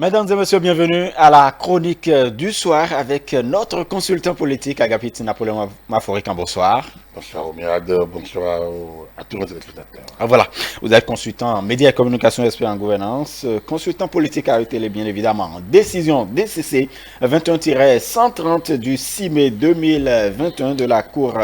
Mesdames et messieurs, bienvenue à la chronique du soir avec notre consultant politique Agapit Napoléon Maforican. Bonsoir. Bonsoir au Miad, bonsoir à tous nos téléspectateurs. Voilà, vous êtes consultant en médias et communication, expert en gouvernance, consultant politique à télé bien évidemment. Décision DCC 21-130 du 6 mai 2021 de la Cour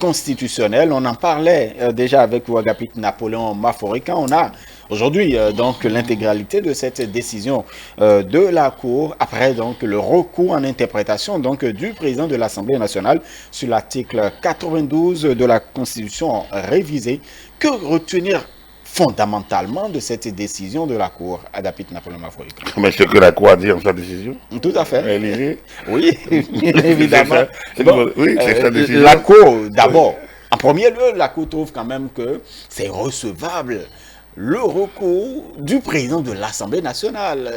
constitutionnelle. On en parlait déjà avec vous Agapit Napoléon Maforican. On a aujourd'hui donc l'intégralité de cette décision de la Cour après donc le recours en interprétation donc du président de l'Assemblée nationale sur l'article 92 de la Constitution révisée. Que retenir fondamentalement de cette décision de la Cour, Agapit Napoléon Maforican? Mais ce que la Cour a dit en sa décision. Tout à fait. Élysée. Oui, évidemment. Oui, c'est sa décision. La Cour, d'abord, en premier lieu, la Cour trouve quand même que c'est recevable le recours du président de l'Assemblée nationale.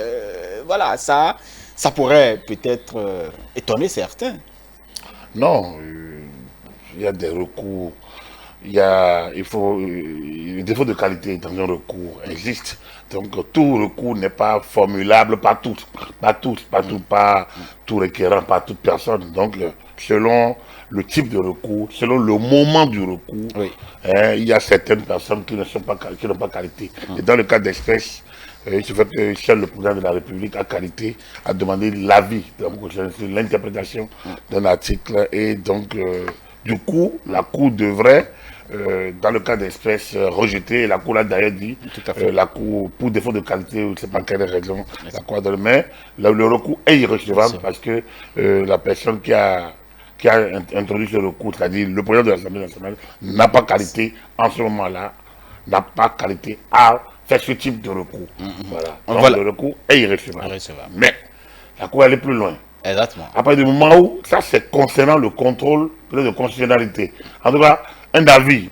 Voilà, ça pourrait peut-être étonner certains. Non, il y a des recours. Le défaut de qualité dans un recours existe. Donc tout recours n'est pas formulable par tous, pas tout requérant, pas toute personne. Donc selon le type de recours, selon le moment du recours, oui. Il y a certaines personnes qui n'ont pas qualité. Et dans le cas d'espèce, il se fait que seul le président de la République a qualité à demander l'avis de l'interprétation d'un article. Et donc, du coup, la Cour devrait, dans le cas d'espèce, rejeter. Et la Cour l'a d'ailleurs dit, la Cour, pour défaut de qualité, je ne sais pas quelle raison, la Cour de mais le recours est irrecevable parce que la personne qui a introduit ce recours, c'est-à-dire le président de l'Assemblée nationale, n'a pas qualité en ce moment-là, n'a pas qualité à faire ce type de recours. Voilà. Donc voilà. le recours est irrecevable. Mais la Cour allait plus loin. Exactement. À partir du moment où, ça c'est concernant le contrôle de constitutionnalité. En tout cas, un avis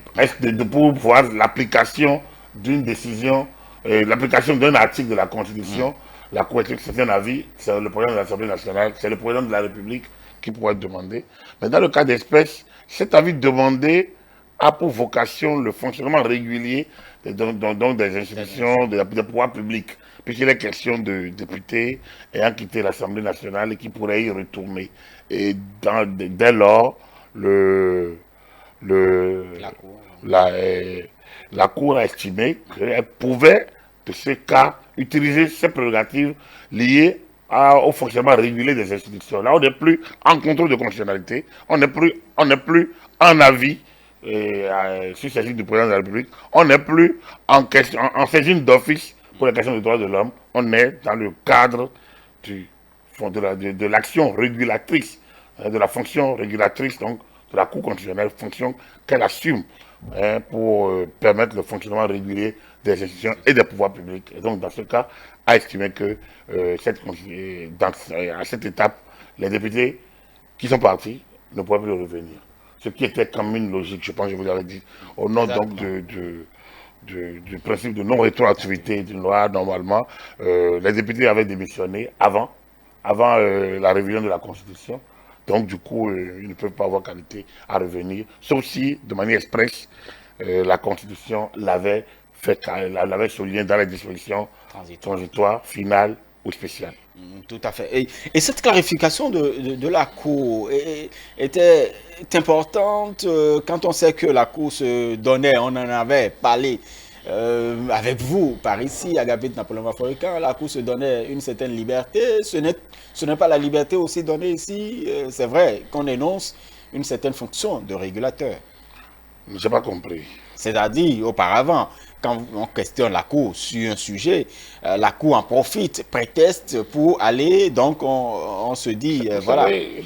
pour voir l'application d'une décision, l'application d'un article de la Constitution, la Cour est c'est un avis, c'est le président de l'Assemblée nationale, c'est le président de la République qui pourrait demander. Mais dans le cas d'espèce, cet avis demandé a pour vocation le fonctionnement régulier donc des institutions, des pouvoirs publics, puisqu'il est question de députés ayant quitté l'Assemblée nationale et qui pourraient y retourner. Et dès lors, la Cour a estimé qu'elle pouvait, de ce cas, utiliser ses prérogatives liées au fonctionnement régulier des institutions. Là, on n'est plus en contrôle de constitutionnalité, on n'est plus en avis sur saisine du président de la République, on n'est plus en saisine d'office pour la question des droits de l'homme, on est dans le cadre de l'action régulatrice, de la fonction régulatrice donc, de la Cour constitutionnelle, fonction qu'elle assume pour permettre le fonctionnement régulier des institutions et des pouvoirs publics. Et donc, dans ce cas, a estimé que à cette étape, les députés qui sont partis ne pourraient plus revenir. Ce qui était comme une logique, je pense que je vous l'avais dit, au nom donc du principe de non-rétroactivité d'une loi, normalement, les députés avaient démissionné avant la révision de la Constitution. Donc, du coup, ils ne peuvent pas avoir qualité à revenir, sauf si, de manière expresse, la Constitution l'avait souligné dans les dispositions transitoires, finales ou spéciales. Tout à fait. Et cette clarification de la Cour était importante quand on sait que la Cour se donnait, on en avait parlé avec vous par ici, Agapit Napoléon Maforican, la Cour se donnait une certaine liberté. Ce n'est pas la liberté aussi donnée ici. C'est vrai qu'on énonce une certaine fonction de régulateur. Je n'ai pas compris. C'est-à-dire, auparavant, quand on questionne la Cour sur un sujet, la Cour en profite, prétexte pour aller, donc on se dit, voilà. Les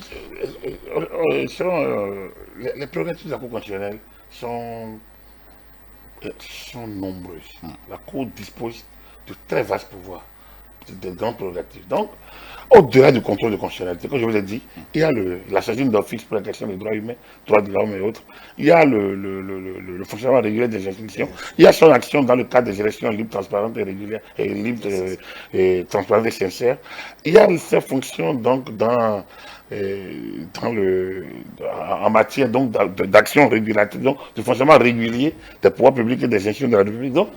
prérogatives de la Cour constitutionnelle sont nombreuses. La Cour dispose de très vastes pouvoirs, de grandes prérogatives. Donc, au-delà du contrôle de constitutionnalité, comme je vous l'ai dit, il y a la saisine d'office pour la question des droits humains, droits de l'homme et autres. Il y a le fonctionnement régulier des institutions. Il y a son action dans le cadre des élections libres, transparentes et régulières, et libres et transparentes et sincères. Il y a ses fonctions donc en matière donc d'action régulatrice, donc de fonctionnement régulier des pouvoirs publics et des institutions de la République. Donc,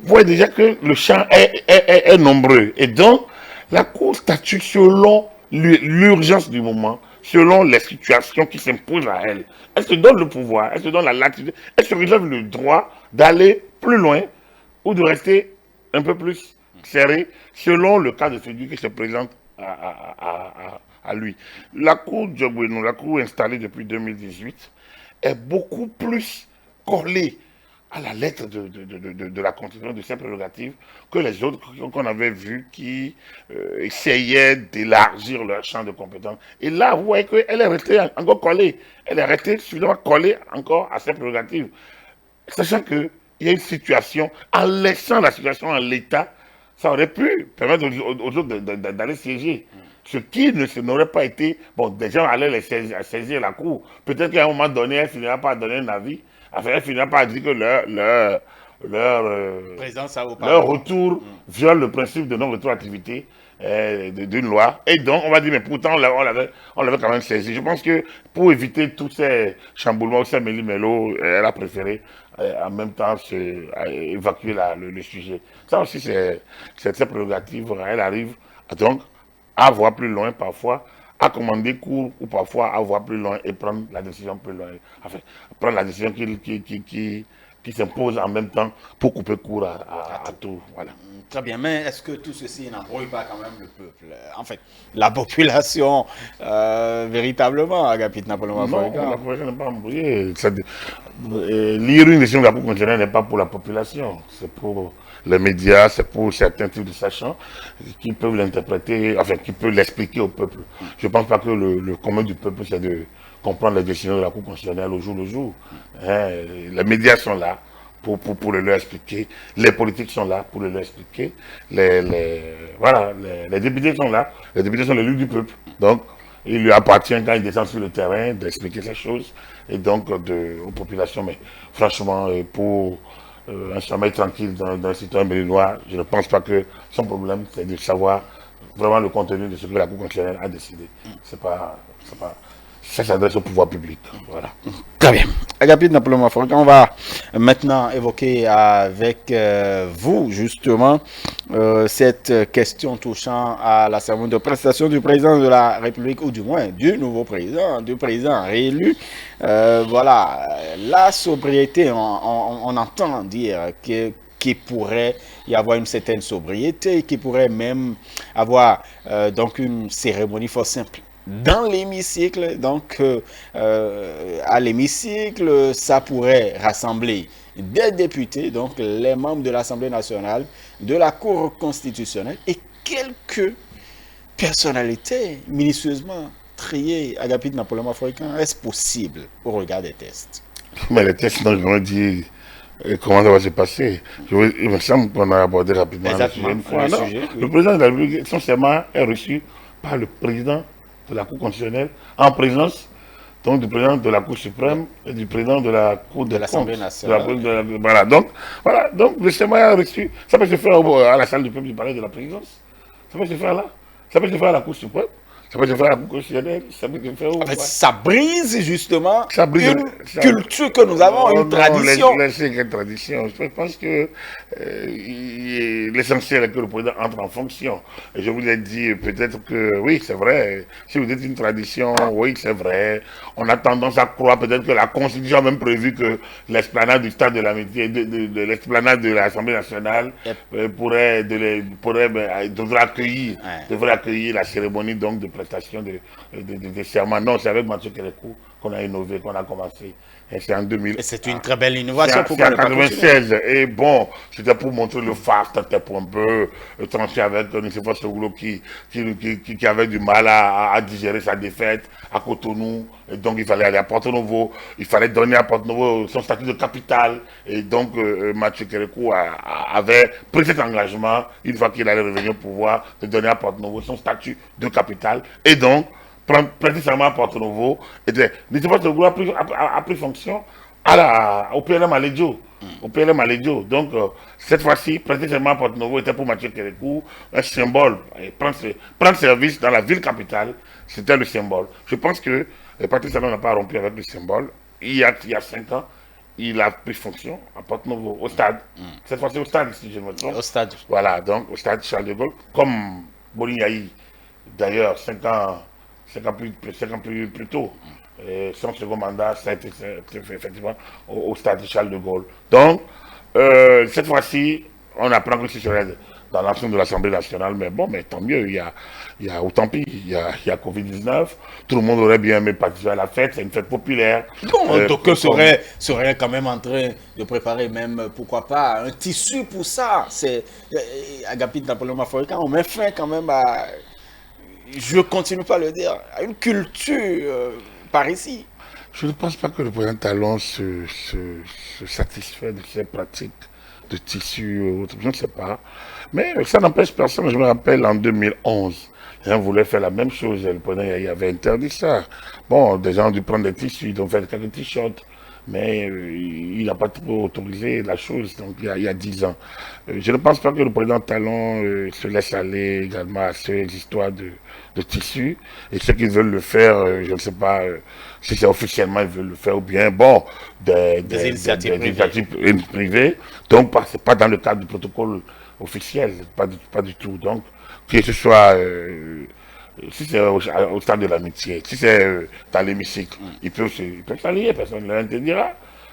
vous voyez déjà que le champ est nombreux. Et donc, La Cour statue selon l'urgence du moment, selon les situations qui s'imposent à elle. Elle se donne le pouvoir, elle se donne la latitude, elle se réserve le droit d'aller plus loin ou de rester un peu plus serré selon le cas de celui qui se présente à lui. La Cour Diogweno, la Cour installée depuis 2018, est beaucoup plus collée à la lettre de la Constitution de ses prérogatives que les autres qu'on avait vus qui essayaient d'élargir leur champ de compétences. Et là, vous voyez qu'elle est restée encore collée. Elle est restée suffisamment collée encore à ses prérogatives. Sachant qu'il y a une situation, en laissant la situation en l'état, ça aurait pu permettre aux autres d'aller siéger. Ce qui n'aurait pas été... Bon, des gens allaient saisir la Cour. Peut-être qu'à un moment donné, elle finira par donner un avis. Enfin, elle finira par dire que leur retour viole le principe de non-retour activité d'une loi. Et donc, on va dire, mais pourtant, on l'avait quand même saisi. Je pense que pour éviter tous ces chamboulements, ces méli-mélos, elle a préféré en même temps évacuer le sujet. Ça aussi, c'est sa prérogative. Elle arrive donc à voir plus loin parfois, à commander court ou parfois à voir plus loin et prendre la décision plus loin. Enfin, prendre la décision qui s'impose en même temps pour couper court à tout. Voilà. Très bien, mais est-ce que tout ceci n'embrouille pas quand même le peuple? En fait, la population, véritablement, Agapit Napoléon Non, la population n'est pas embrouillée. Lire une décision de la Cour constitutionnelle n'est pas pour la population, c'est pour les médias, c'est pour certains types de sachants qui peuvent l'interpréter, enfin, qui peuvent l'expliquer au peuple. Je ne pense pas que le commun du peuple, c'est de comprendre les décisions de la Cour constitutionnelle au jour le jour. Hein, les médias sont là pour le leur expliquer, les politiques sont là pour le leur expliquer, les députés sont là, les députés sont les élus du peuple. Donc, il lui appartient, quand il descend sur le terrain, d'expliquer ces choses, et donc aux populations. Mais franchement, pour un sommeil tranquille d'un citoyen béninois, je ne pense pas que son problème, c'est de savoir vraiment le contenu de ce que la Cour constitutionnelle a décidé. Ça s'adresse au pouvoir public. Voilà. Très bien. Agapit Napoléon Africain, on va maintenant évoquer avec vous, justement, cette question touchant à la cérémonie de prestation du président de la République, ou du moins du nouveau président, du président réélu. Voilà, la sobriété, on entend dire qu'il pourrait y avoir une certaine sobriété, qu'il pourrait même avoir donc une cérémonie fort simple dans l'hémicycle. Donc à l'hémicycle, ça pourrait rassembler des députés, donc les membres de l'Assemblée nationale, de la Cour constitutionnelle et quelques personnalités minutieusement triées. Agapit Napoléon Africain, est-ce possible au regard des tests? Mais les tests, non, je me dis comment ça va se passer. Il me semble qu'on a abordé rapidement le sujet une fois. Non, oui. Le président de la République, son serment est reçu par le président de la Cour constitutionnelle en présence donc du président de la Cour suprême et du président de la Cour de l'Assemblée nationale. Voilà, donc le serment est reçu. Ça peut se faire à la salle du peuple du palais de la présidence. Ça peut se faire là. Ça peut se faire à la Cour suprême. Ça peut se faire à la Cour constitutionnelle. Ça peut se faire où? En fait, ça brise justement une culture que nous avons, une tradition. Laissez une tradition. Je pense que l'essentiel est que le président entre en fonction. Et je vous ai dit peut-être que oui, c'est vrai. Si vous dites une tradition, oui, c'est vrai. On a tendance à croire peut-être que la Constitution a même prévu que l'esplanade du stade de l'amitié, de l'esplanade de l'Assemblée nationale devrait accueillir la cérémonie donc de prestation de serment. Non, c'est avec Mathieu Kérékou qu'on a innové, qu'on a commencé. Et c'est en 2000. Et c'est une très belle innovation. C'est en 96. Et bon, c'était pour montrer le phare, c'était pour un peu trancher avec Nicéphore Soglo qui avait du mal à digérer sa défaite à Cotonou. Et donc il fallait aller à Porto Novo. Il fallait donner à Porto Novo son statut de capitale. Et donc Mathieu Kérékou avait pris cet engagement, une fois qu'il allait revenir au pouvoir, de donner à Porto Novo son statut de capitale. Et donc, prêter serment à Porto Novo, Nicéphore Soglo a pris fonction au PLM Alédio. Au PLM Alédio. Donc, cette fois-ci, prêter serment à Porto Novo était pour Mathieu Kérékou un symbole. Et prendre service dans la ville capitale, c'était le symbole. Je pense que Patrice Talon n'a pas rompu avec le symbole. Il y a 5 ans, il a pris fonction à Porto Novo, au stade. Cette fois-ci au stade, si je ne me trompe. Au stade. Voilà, donc au stade Charles de Gaulle, comme Bolignaï, d'ailleurs, 5 ans plus tôt. Et son second mandat, ça a été fait effectivement au stade Charles de Gaulle. Donc, cette fois-ci, on apprend que ce serait dans l'ensemble de l'Assemblée nationale, mais bon, mais tant mieux, il y a autant pis, il y a Covid-19, tout le monde aurait bien aimé participer à la fête, c'est une fête populaire. Bon, donc serait quand même en train de préparer même, pourquoi pas, un tissu pour ça. C'est Agapit Napoléon Maforika, on met fin quand même à, je continue pas à le dire, à une culture par ici. Je ne pense pas que le président Talon se satisfait de ces pratiques de tissu ou autre, je ne sais pas. Mais ça n'empêche personne. Je me rappelle en 2011, les gens voulaient faire la même chose. Le président il avait interdit ça. Bon, des gens ont dû prendre des tissus, ils ont fait quelques t-shirts. Mais il n'a pas trop autorisé la chose, donc il y a 10 ans. Je ne pense pas que le président Talon se laisse aller également à ces histoires de tissus. Et ceux qui veulent le faire, je ne sais pas si c'est officiellement ils veulent le faire ou bien, bon, Des initiatives privées. Donc, c'est pas dans le cadre du protocole officiel, pas du tout. Donc, que ce soit si c'est au stade de l'amitié, si c'est dans l'hémicycle, ils peuvent s'allier, personne ne l'interdira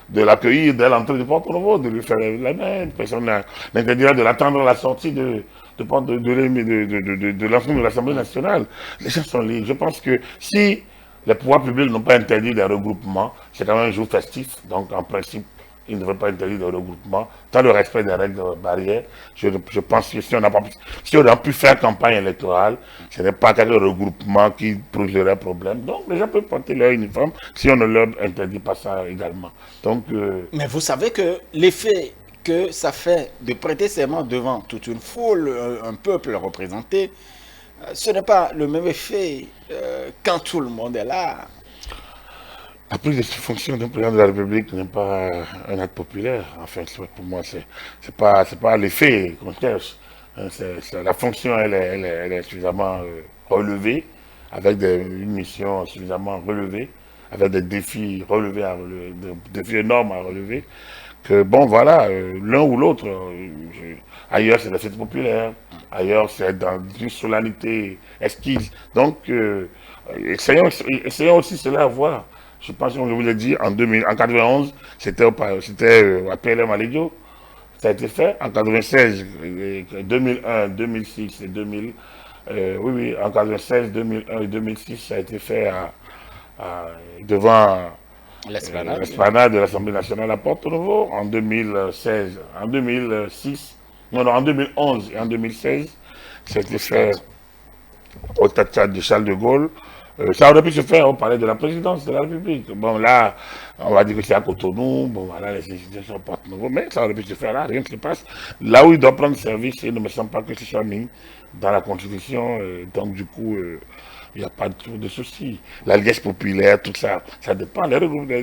de l'accueillir dès l'entrée du Porte Nouveau, de lui faire la main, personne n'interdira de l'attendre à la sortie de l'ensemble de l'Assemblée nationale. Les gens sont libres. Je pense que si les pouvoirs publics n'ont pas interdit les regroupements, c'est quand même un jour festif, donc en principe, il ne veut pas interdire le regroupement, dans le respect des règles barrières. Je pense que si on a pu faire campagne électorale, ce n'est pas quelques regroupement qui poserait problème. Donc les gens peuvent porter leur uniforme si on ne leur interdit pas ça également. Donc, Mais vous savez que l'effet que ça fait de prêter serment devant toute une foule, un peuple représenté, ce n'est pas le même effet quand tout le monde est là. la prise de fonction d'un président de la République n'est pas un acte populaire. Enfin, pour moi, c'est pas l'effet qu'on cherche. La fonction, elle est suffisamment relevée, avec une mission suffisamment relevée, avec des défis relevés des défis énormes à relever. Que bon, voilà, l'un ou l'autre. Ailleurs, c'est la fête populaire. Ailleurs, c'est dans une solennité esquisse. Donc, essayons aussi cela à voir. Je pense, comme je vous l'ai dit, en 91, c'était à PLM à Lédio. Ça a été fait. En 96, 2001, 2006 et 2000. Oui, en 96, 2001 et 2006, ça a été fait devant l'esplanade de l'Assemblée nationale à Porto-Novo. En 2016, en 2006, non, en 2011 et en 2016, ça a été fait au Tchad de Charles de Gaulle. Ça aurait pu se faire au palais de la présidence de la République. Bon, là, on va dire que c'est à Cotonou, bon, voilà, les institutions portent nouveau, mais ça aurait pu se faire là, rien ne se passe. Là où il doit prendre service, il ne me semble pas que ce soit mis dans la Constitution, donc du coup, il n'y a pas de souci. La liesse populaire, tout ça, ça dépend. Les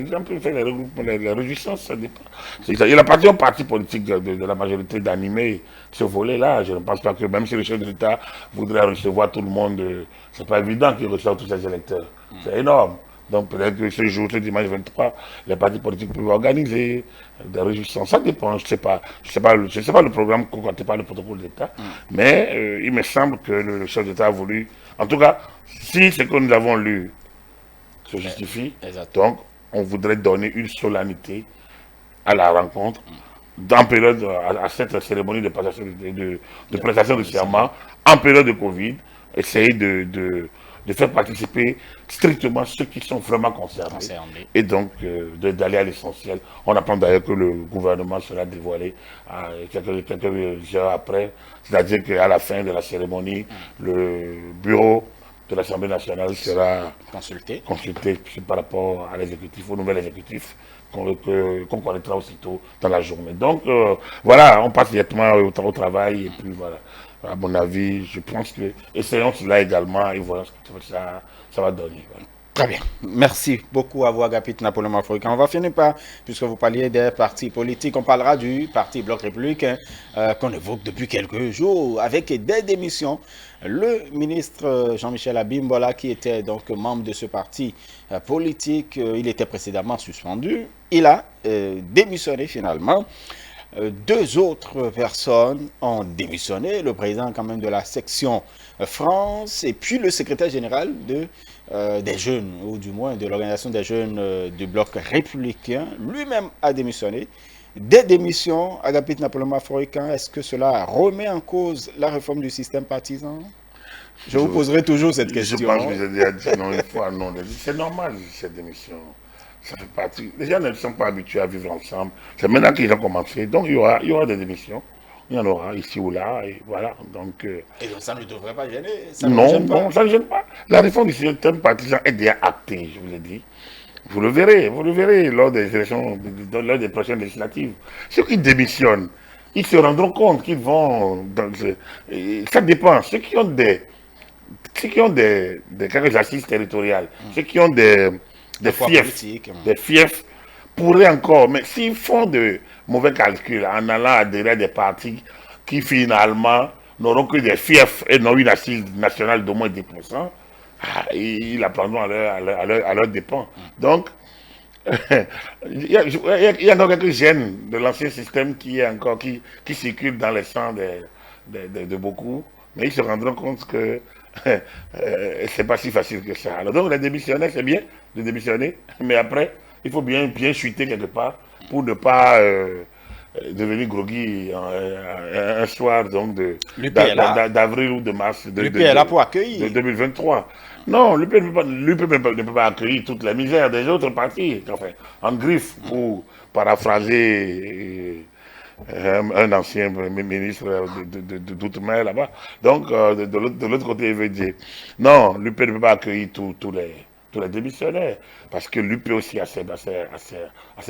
gens peuvent faire les regroupements, les réjouissances, ça dépend. Il appartient au parti politique de la majorité d'animer ce volet-là. Je ne pense pas que même si le chef de l'État voudrait recevoir tout le monde, c'est pas évident qu'il reçoive tous ses électeurs. C'est énorme. Donc peut-être que ce jour, ce dimanche 23, les partis politiques peuvent organiser des réjouissances. Ça dépend, je ne sais pas. Je sais pas le programme concocté par le protocole d'État. Mais il me semble que le chef d'État a voulu, en tout cas, si ce que nous avons lu se justifie, donc on voudrait donner une solennité à la rencontre, en période, à cette cérémonie de prestation de serment, en période de Covid, essayer de faire participer strictement ceux qui sont vraiment concernés. Et donc d'aller à l'essentiel. On apprend d'ailleurs que le gouvernement sera dévoilé quelques heures après. C'est-à-dire qu'à la fin de la cérémonie, le bureau de l'Assemblée nationale sera consulté par rapport à l'exécutif, au nouvel exécutif, qu'on connaîtra aussitôt dans la journée. Donc voilà, on passe directement au travail et puis voilà. À mon avis, je pense que essayons cela également et voilà ce que ça va donner. Voilà. Très bien. Merci beaucoup à vous, Agapit Napoléon Maforika. On va finir par, puisque vous parliez des partis politiques, on parlera du parti Bloc républicain qu'on évoque depuis quelques jours avec des démissions. Le ministre Jean-Michel Abimbola, qui était donc membre de ce parti politique, il était précédemment suspendu. Il a démissionné finalement. 2 autres personnes ont démissionné, le président quand même de la section France et puis le secrétaire général des jeunes, ou du moins de l'organisation des jeunes du bloc républicain, lui-même a démissionné. Des démissions, Agapit Napoléon Maforika, est-ce que cela remet en cause la réforme du système partisan? Je vous poserai toujours cette question. Je pense que j'ai déjà dit non une fois, non. C'est normal, cette démission. Ça fait partie. Les gens ne sont pas habitués à vivre ensemble. C'est maintenant qu'ils ont commencé. Donc il y aura des démissions. Il y en aura ici ou là. Et voilà. Donc, et donc ça ne devrait pas gêner. Non, ça ne gêne pas. La réforme du système partisan est déjà actée, je vous l'ai dit. Vous le verrez lors des élections, lors des prochaines législatives. Ceux qui démissionnent, ils se rendront compte qu'ils vont. Ça dépend. Ceux qui ont des quelques assises territoriales, ceux qui ont des fiefs pourraient encore, mais s'ils font de mauvais calculs en allant adhérer à des partis qui finalement n'auront que des fiefs et n'ont une assise nationale d'au moins 10%, ils la prendront à leur dépens. Donc, il y a encore quelques gènes de l'ancien système qui circulent dans les sangs de beaucoup, mais ils se rendront compte que c'est pas si facile que ça. Alors donc les démissionnaires, c'est bien de démissionner, mais après, il faut bien chuter quelque part pour ne pas devenir groggy un soir donc d'avril ou de mars de 2023. Non, l'UP ne peut pas accueillir toute la misère des autres partis, enfin, en griffe, pour paraphraser un ancien ministre d'outre-mer là-bas. Donc, de l'autre côté, il veut dire, non, l'UP ne peut pas accueillir tous les démissionnaires, parce que l'UP aussi a ses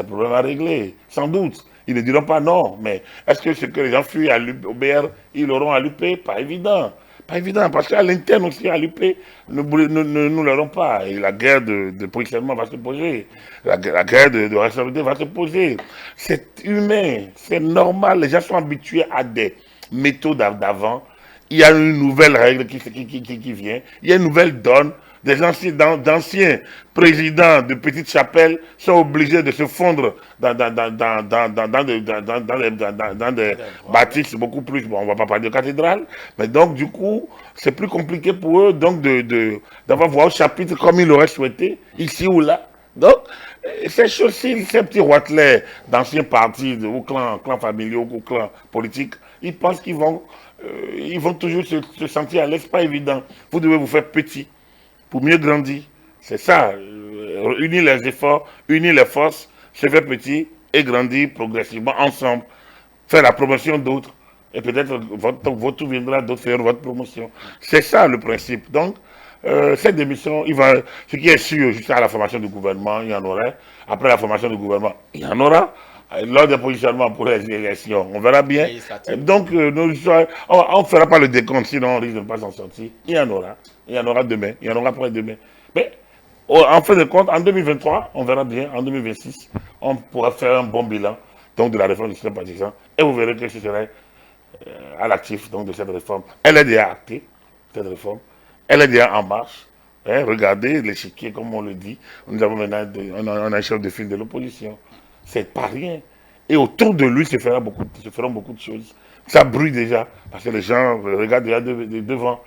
problèmes à régler, sans doute. Ils ne diront pas non, mais est-ce que ce que les gens fuient au BR, ils l'auront à l'UP? Pas évident. Pas évident, parce qu'à l'interne aussi, à l'UP, nous l'aurons pas. Et la guerre de positionnement va se poser. La guerre de responsabilité va se poser. C'est humain, c'est normal. Les gens sont habitués à des méthodes d'avant. Il y a une nouvelle règle qui vient. Il y a une nouvelle donne. Des anciens présidents de petites chapelles sont obligés de se fondre dans des bâtisses beaucoup plus. Bon, on ne va pas parler de cathédrale, mais donc du coup, c'est plus compliqué pour eux donc d'avoir voix au chapitre comme ils l'auraient souhaité, ici ou là. Donc, ces choses-ci, ces petits roitelets d'anciens partis, ou clans familiaux, ou clans politiques, ils pensent qu'ils vont toujours se sentir à l'aise, pas évident. Vous devez vous faire petit pour mieux grandir. C'est ça, unir les efforts, unir les forces, se faire petit et grandir progressivement ensemble, faire la promotion d'autres, et peut-être votre tour viendra, d'autres faire votre promotion. C'est ça le principe. Donc, cette démission, ce qui est sûr, jusqu'à la formation du gouvernement, il y en aurait. Après la formation du gouvernement, il y en aura. Lors des positionnements pour les élections, on verra bien. Donc, on ne fera pas le décompte, sinon on risque de ne pas s'en sortir. Il y en aura. Il y en aura demain. Il y en aura après-demain. Mais, en fin de compte, en 2023, on verra bien. En 2026, on pourra faire un bon bilan donc, de la réforme du système partisan. Et vous verrez que ce serait à l'actif de cette réforme. Elle est déjà actée, cette réforme. Elle est déjà en marche. Hein, regardez l'échiquier, comme on le dit. Nous avons maintenant un chef de file de l'opposition. C'est pas rien. Et autour de lui se feront beaucoup de choses. Ça brûle déjà, parce que les gens regardent déjà devant.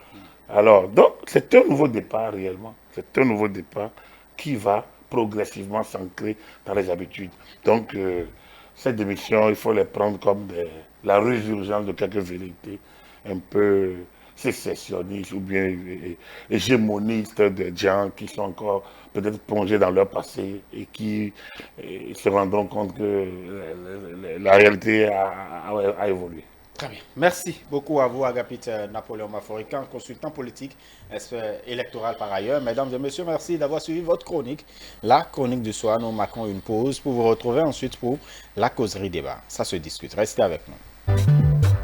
Alors, donc, c'est un nouveau départ réellement. C'est un nouveau départ qui va progressivement s'ancrer dans les habitudes. Donc, ces démissions, il faut les prendre comme la résurgence de quelques vérités un peu sécessionnistes ou bien hégémonistes de gens qui sont encore peut-être plongés dans leur passé et qui se rendront compte que la réalité a évolué. Très bien. Merci beaucoup à vous, Agapit Napoléon Maforika, consultant politique, électoral par ailleurs. Mesdames et messieurs, merci d'avoir suivi votre chronique. La chronique du soir, nous marquons une pause pour vous retrouver ensuite pour la causerie débat. Ça se discute. Restez avec nous.